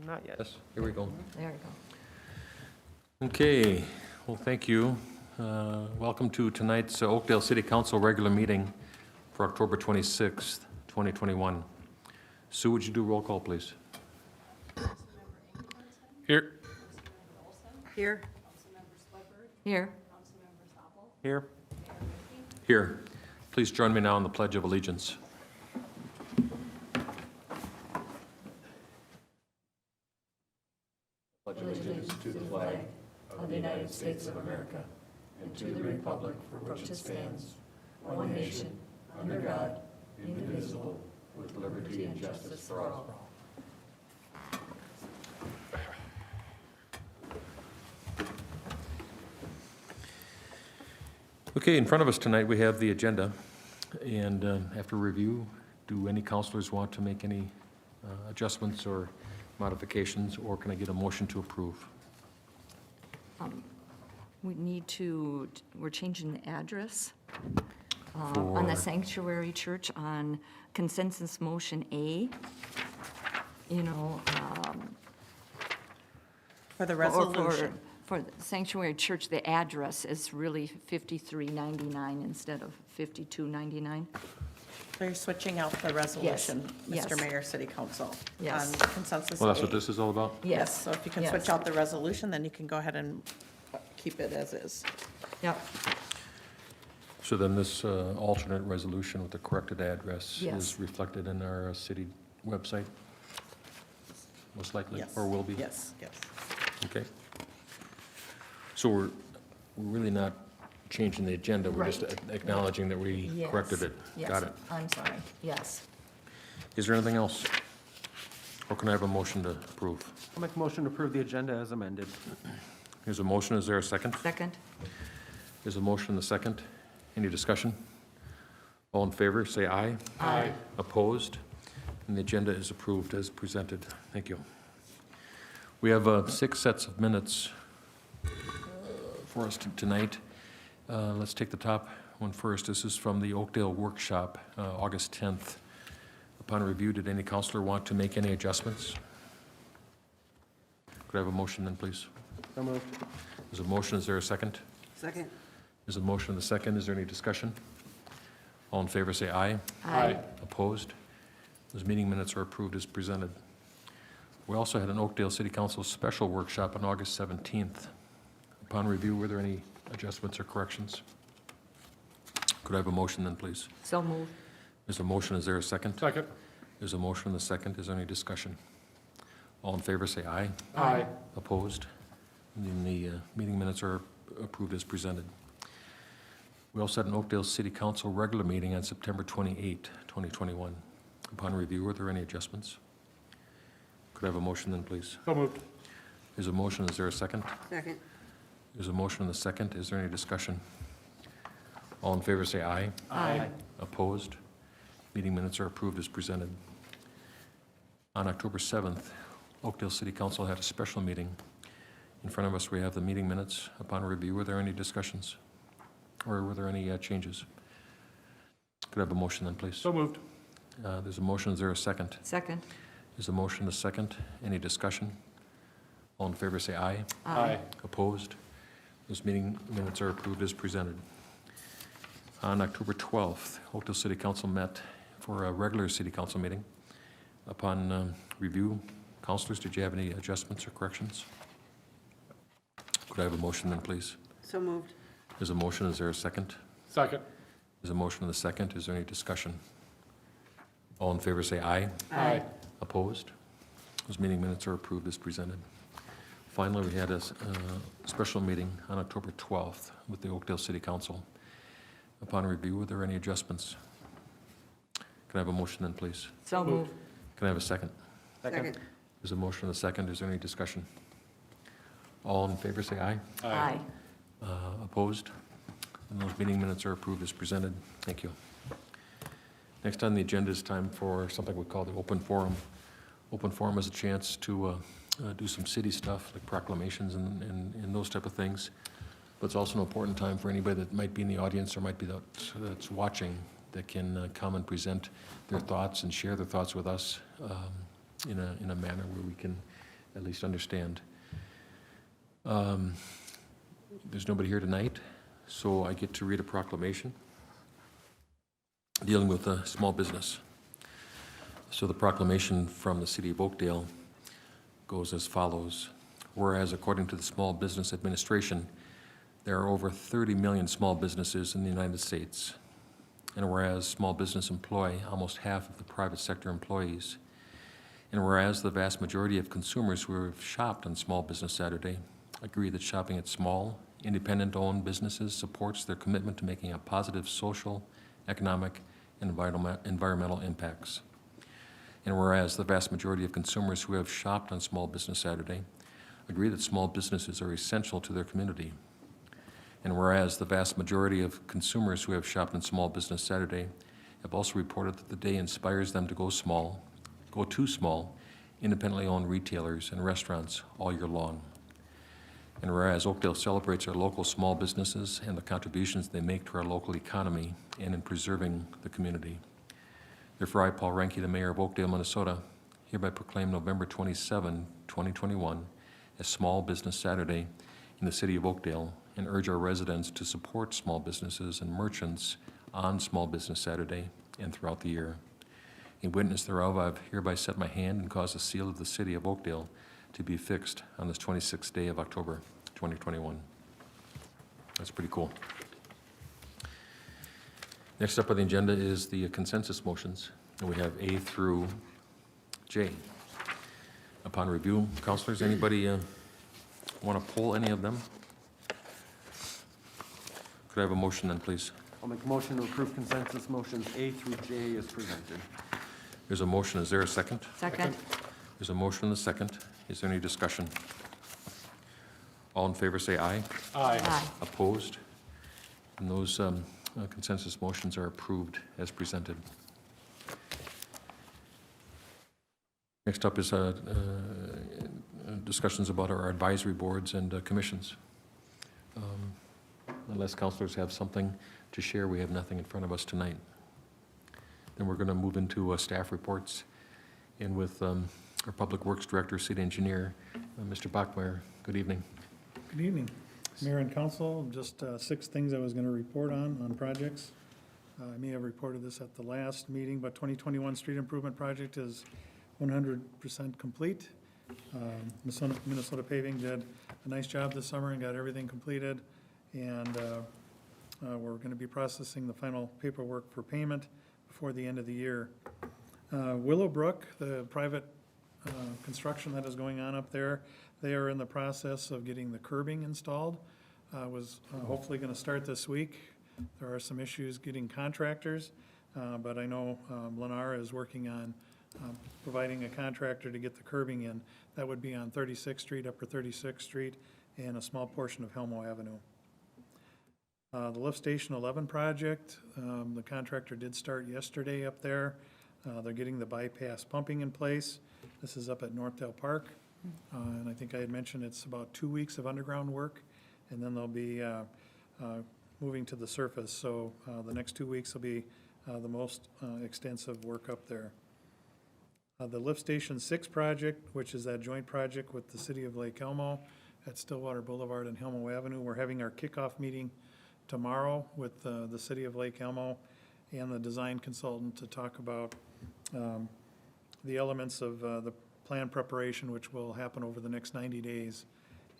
Not yet. Yes, here we go. There we go. Okay, well, thank you. Welcome to tonight's Oakdale City Council regular meeting for October 26th, 2021. Sue, would you do roll call, please? Here. Here. Here. Here. Here. Please join me now in the Pledge of Allegiance. Pledge allegiance to the flag of the United States of America and to the republic for which it stands, one nation, under God, indivisible, with liberty and justice for all. Okay, in front of us tonight, we have the agenda. And after review, do any councilors want to make any adjustments or modifications, or can I get a motion to approve? We need to, we're changing the address on the For- sanctuary church on consensus motion A. You know, For the or resolution. for the sanctuary church, the address is really 5399 instead of 5299. So you're switching out the resolution, yes. Mr. Mayor, City Council. Yes. On consensus. Well, that's A. what this is all about? Yes, so if you can Yes. switch out the resolution, then you can go ahead and keep it as is. Yep, So then this alternate resolution with the corrected address Yes. is reflected in our city website? Most likely, Yes. or will be? Yes, yes. Okay. So we're really not changing the agenda, we're just Right. acknowledging that we yes. corrected it. Yes. Got it. I'm sorry, yes. Is there anything else? Or can I have a motion to approve? I'll make a motion to approve the agenda as amended. There's a motion, is there a second? Second? There's a motion and a second. Any discussion? All in favor, say aye. Aye. Opposed? And the agenda is approved as presented. Thank you. We have 6 sets of minutes for us tonight. Let's take the top one first. This is from the Oakdale Workshop, August 10th. Upon review, did any counselor want to make any adjustments? Could I have a motion then, please? So moved. There's a motion, is there a second? Second. There's a motion and a second, is there any discussion? All in favor, say aye. Aye. Opposed? Those meeting minutes are approved as presented. We also had an Oakdale City Council special workshop on August 17th. Upon review, were there any adjustments or corrections? Could I have a motion then, please? So moved. There's a motion, is there a second? Second. There's a motion and a second, is there any discussion? All in favor, say aye. Aye. Opposed? And then the meeting minutes are approved as presented. We also had an Oakdale City Council regular meeting on September 28, 2021. Upon review, were there any adjustments? Could I have a motion then, please? So moved. There's a motion, is there a second? Second. There's a motion and a second, is there any discussion? All in favor, say aye. Aye. Opposed? Meeting minutes are approved as presented. On October 7th, Oakdale City Council had a special meeting. In front of us, we have the meeting minutes. Upon review, were there any discussions? Or were there any changes? Could I have a motion then, please? So moved. There's a motion, is there a second? Second? There's a motion, a second. Any discussion? All in favor, say aye. Aye. Opposed? Those meeting minutes are approved as presented. On October 12th, Oakdale City Council met for a regular city council meeting. Upon review, councilors, did you have any adjustments or corrections? Could I have a motion then, please? So moved. There's a motion, is there a second? Second. There's a motion and a second, is there any discussion? All in favor, say aye. Aye. Opposed? Those meeting minutes are approved as presented. Finally, we had a special meeting on October 12th with the Oakdale City Council. Upon review, were there any adjustments? Can I have a motion then, please? So moved. Can I have a second? Second. There's a motion and a second. Is there any discussion? All in favor, say aye. Aye. Opposed? And those meeting minutes are approved as presented. Thank you. Next on the agenda is time for something we call the open forum. Open forum is a chance to do some city stuff like proclamations and those type of things. But it's also an important time for anybody that might be in the audience or might be that's watching that can come and present their thoughts and share their thoughts with us in a manner where we can at least understand. There's nobody here tonight, so I get to read a proclamation dealing with a small business. So the proclamation from the City of Oakdale goes as follows. Whereas according to the Small Business Administration, there are over 30 million small businesses in the United States. And whereas small business employ almost half of the private sector employees. And whereas the vast majority of consumers who have shopped on Small Business Saturday agree that shopping at small, independent-owned businesses supports their commitment to making a positive social, economic, and environmental impacts. And whereas the vast majority of consumers who have shopped on Small Business Saturday agree that small businesses are essential to their community. And whereas the vast majority of consumers who have shopped on Small Business Saturday have also reported that the day inspires them to go to small, independently owned retailers and restaurants all year long. And whereas Oakdale celebrates our local small businesses and the contributions they make to our local economy and in preserving the community. Therefore, I, Paul Reinke, the Mayor of Oakdale, Minnesota, hereby proclaim November 27, 2021 as Small Business Saturday in the City of Oakdale and urge our residents to support small businesses and merchants on Small Business Saturday and throughout the year. In witness thereof, I have hereby set my hand and caused the seal of the City of Oakdale to be fixed on this 26th day of October, 2021. That's pretty cool. Next up on the agenda is the consensus motions, and we have A through J. Upon review, councilors, anybody want to pull any of them? Could I have a motion then, please? I'll make a motion to approve consensus motions A through J as presented. There's a motion. Is there a second? Second. There's a motion and a second. Is there any discussion? All in favor say aye. Aye. Opposed? And those consensus motions are approved as presented. Next up is discussions about our advisory boards and commissions. Unless councilors have something to share, we have nothing in front of us tonight. Then we're going to move into staff reports, and with our Public Works Director, City Engineer, Mr. Bachmeier. Good evening. Good evening, Mayor and Council. Just 6 things I was going to report on projects. I may have reported this at the last meeting, but 2021 street improvement project is 100% complete. Minnesota Paving did a nice job this summer and got everything completed. And we're going to be processing the final paperwork for payment before the end of the year. Willowbrook, the private construction that is going on up there, they are in the process of getting the curbing installed. Was hopefully going to start this week. There are some issues getting contractors, but I know Lennar is working on providing a contractor to get the curbing in. That would be on 36th Street, Upper 36th Street, and a small portion of Helmo Avenue. The Lift Station 11 project, the contractor did start yesterday up there. They're getting the bypass pumping in place. This is up at Northdale Park. And I think I had mentioned it's about 2 weeks of underground work, and then they'll be moving to the surface. So the next 2 weeks will be the most extensive work up there. The Lift Station 6 project, which is that joint project with the City of Lake Helmo at Stillwater Boulevard and Helmo Avenue. We're having our kickoff meeting tomorrow with the City of Lake Helmo and the design consultant to talk about the elements of the plan preparation, which will happen over the next 90 days.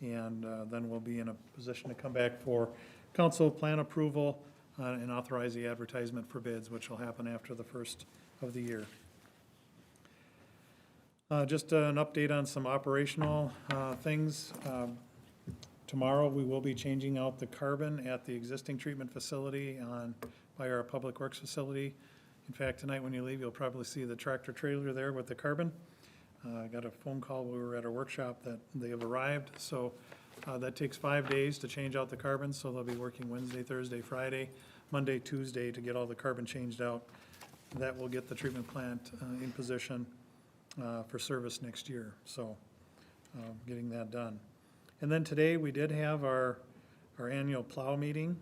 And then we'll be in a position to come back for council plan approval and authorize the advertisement for bids, which will happen after the first of the year. Just an update on some operational things. Tomorrow, we will be changing out the carbon at the existing treatment facility by our Public Works facility. In fact, tonight when you leave, you'll probably see the tractor trailer there with the carbon. I got a phone call, we were at our workshop, that they have arrived. So that takes 5 days to change out the carbon, so they'll be working Wednesday, Thursday, Friday, Monday, Tuesday to get all the carbon changed out. That will get the treatment plant in position for service next year, so getting that done. And then today, we did have our annual plow meeting,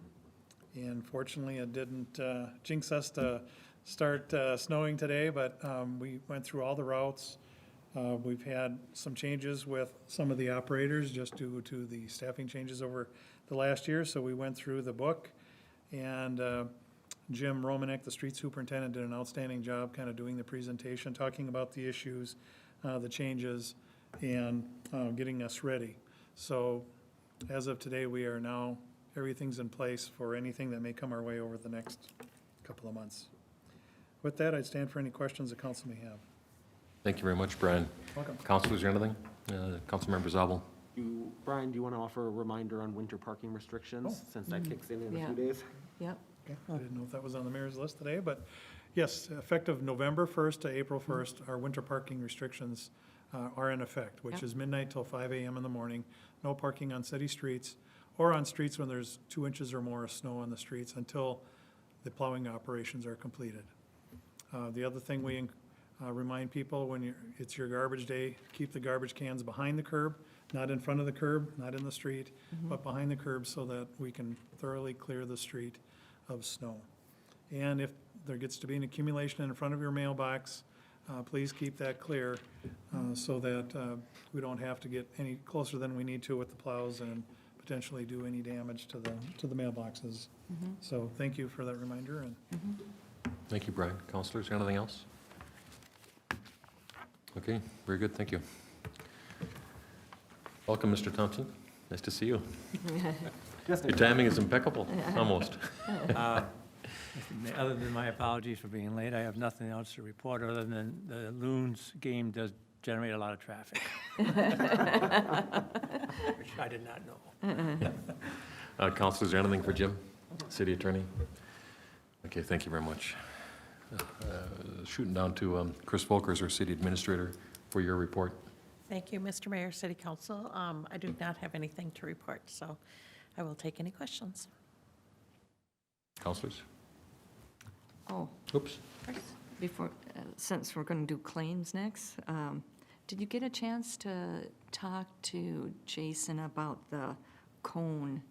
and fortunately, it didn't jinx us to start snowing today, but we went through all the routes. We've had some changes with some of the operators just due to the staffing changes over the last year. So we went through the book, and Jim Romanek, the street superintendent, did an outstanding job kind of doing the presentation, talking about the issues, the changes, and getting us ready. So as of today, we are now, everything's in place for anything that may come our way over the next couple of months. With that, I'd stand for any questions the council may have. Thank you very much, Brian. Welcome. Council, is there anything? Councilmember Zabel? Brian, do you want to offer a reminder on winter parking restrictions, since that kicks in Yeah. a few days? Yep. Okay. I didn't know if that was on the mayor's list today, but yes, effective November 1st to April 1st, our winter parking restrictions are in effect, which Yep. is midnight till 5 a.m. in the morning. No parking on city streets or on streets when there's 2 inches or more of snow on the streets until the plowing operations are completed. The other thing we remind people, when it's your garbage day, keep the garbage cans behind the curb, not in front of the curb, not in the street, but behind the curb so that we can thoroughly clear the street of snow. And if there gets to be an accumulation in front of your mailbox, please keep that clear so that we don't have to get any closer than we need to with the plows and potentially do any damage to the mailboxes. So thank you for that reminder. And Thank you, Brian. Councilors, anything else? Okay, very good, thank you. Welcome, Mr. Thompson. Nice to see you. Your timing is impeccable, almost. Other than my apologies for being late, I have nothing else to report other than the Loons game does generate a lot of traffic. Which I did not know. Councilors, anything for Jim, city attorney? Okay, thank you very much. Shooting down to Chris Volkers, our city administrator, for your report. Thank you, Mr. Mayor, City Council. I do not have anything to report, so I will take any questions. Councilors? Oh, Oops. before, since we're going to do claims next, did you get a chance to talk to Jason about the cone?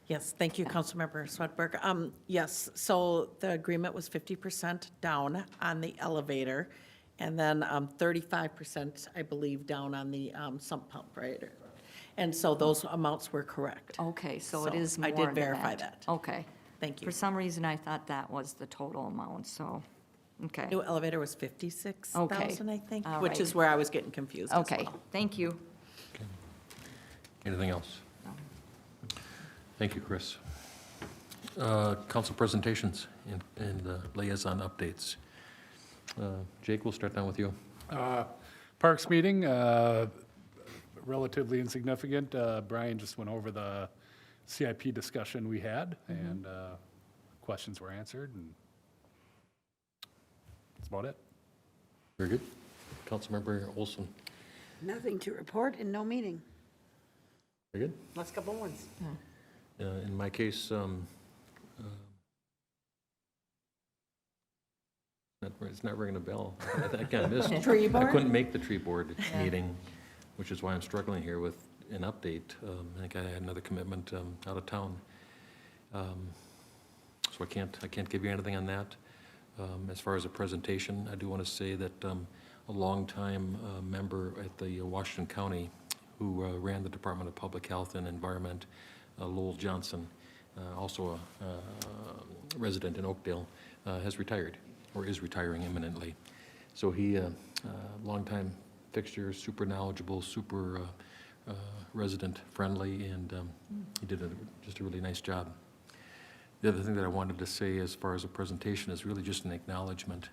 Yes, thank you, Councilmember Swedberg. Yes, so the agreement was 50% down on the elevator, and then 35%, I believe, down on the sump pump, right? And so those amounts were correct. Okay, so it is I more did than verify that. Okay. Thank you. For some reason, I thought that was the total amount, so, okay. New elevator was 56,000, I think, All which right. is where I was getting confused as Okay, well. thank you. Anything else? Thank you, Chris. Council presentations and liaison updates. Jake, we'll start down with you. Parks meeting, relatively insignificant. Brian just went over the CIP discussion we had, and questions were answered, and that's about it. Very good. Councilmember Olson. Nothing to report and no meeting. Very good. Last couple of ones. In my case, it's not ringing a bell. I kind of missed. Tree I board? couldn't make the tree board meeting, which is why I'm struggling here with an update. I think I had another commitment out of town. So I can't give you anything on that. As far as a presentation, I do want to say that a longtime member at the Washington County who ran the Department of Public Health and Environment, Lowell Johnson, also a resident in Oakdale, has retired or is retiring imminently. So he, longtime fixture, super knowledgeable, super resident friendly, and he did just a really nice job. The other thing that I wanted to say as far as a presentation is really just an acknowledgement.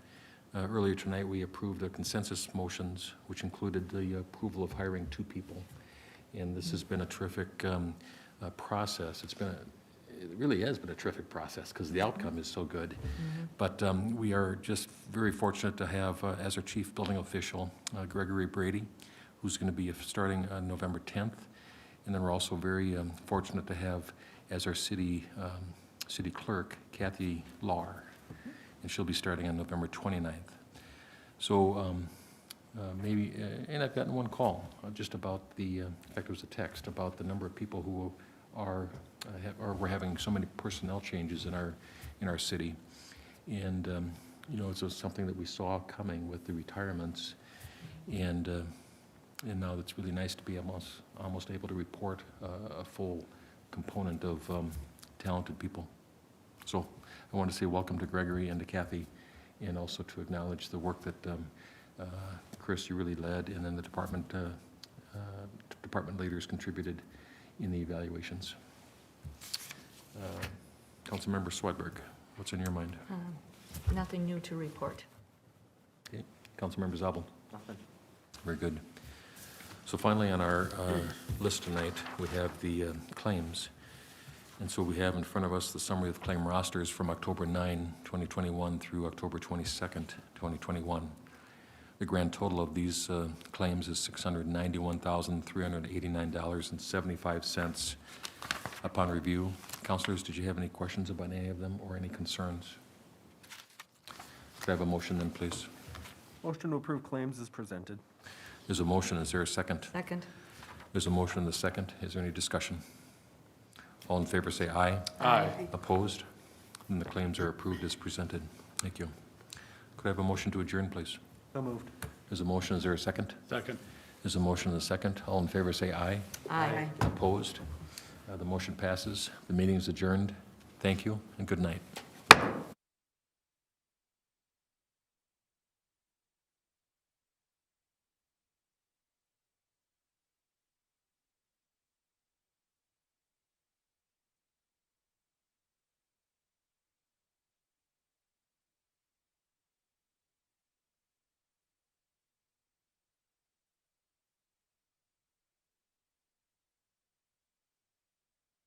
Earlier tonight, we approved the consensus motions, which included the approval of hiring 2 people. And this has been a terrific process. It really has been a terrific process because the outcome is so good. But we are just very fortunate to have, as our chief building official, Gregory Brady, who's going to be starting on November 10th. And then we're also very fortunate to have as our city clerk, Kathy Lahr, and she'll be starting on November 29th. So maybe, and I've gotten one call just about in fact, it was a text about the number of people who we're having so many personnel changes in our city. And, it's just something that we saw coming with the retirements. And now it's really nice to be almost able to report a full component of talented people. So I want to say welcome to Gregory and to Kathy, and also to acknowledge the work that Chris, you really led, and then the department leaders contributed in the evaluations. Councilmember Swedberg, what's in your mind? Nothing new to report. Okay. Councilmember Zabel? Nothing. Very good. So finally, on our list tonight, we have the claims. And so we have in front of us the summary of claim rosters from October 9, 2021 through October 22nd, 2021. The grand total of these claims is $691,389.75. Upon review, councilors, did you have any questions about any of them or any concerns? Could I have a motion then, please? Motion to approve claims is presented. There's a motion. Is there a second? Second. There's a motion and a second. Is there any discussion? All in favor say aye. Aye. Opposed? And the claims are approved as presented. Thank you. Could I have a motion to adjourn, please? So moved. There's a motion. Is there a second? Second. There's a motion and a second. All in favor say aye. Aye. Opposed? The motion passes. The meeting is adjourned. Thank you and good night.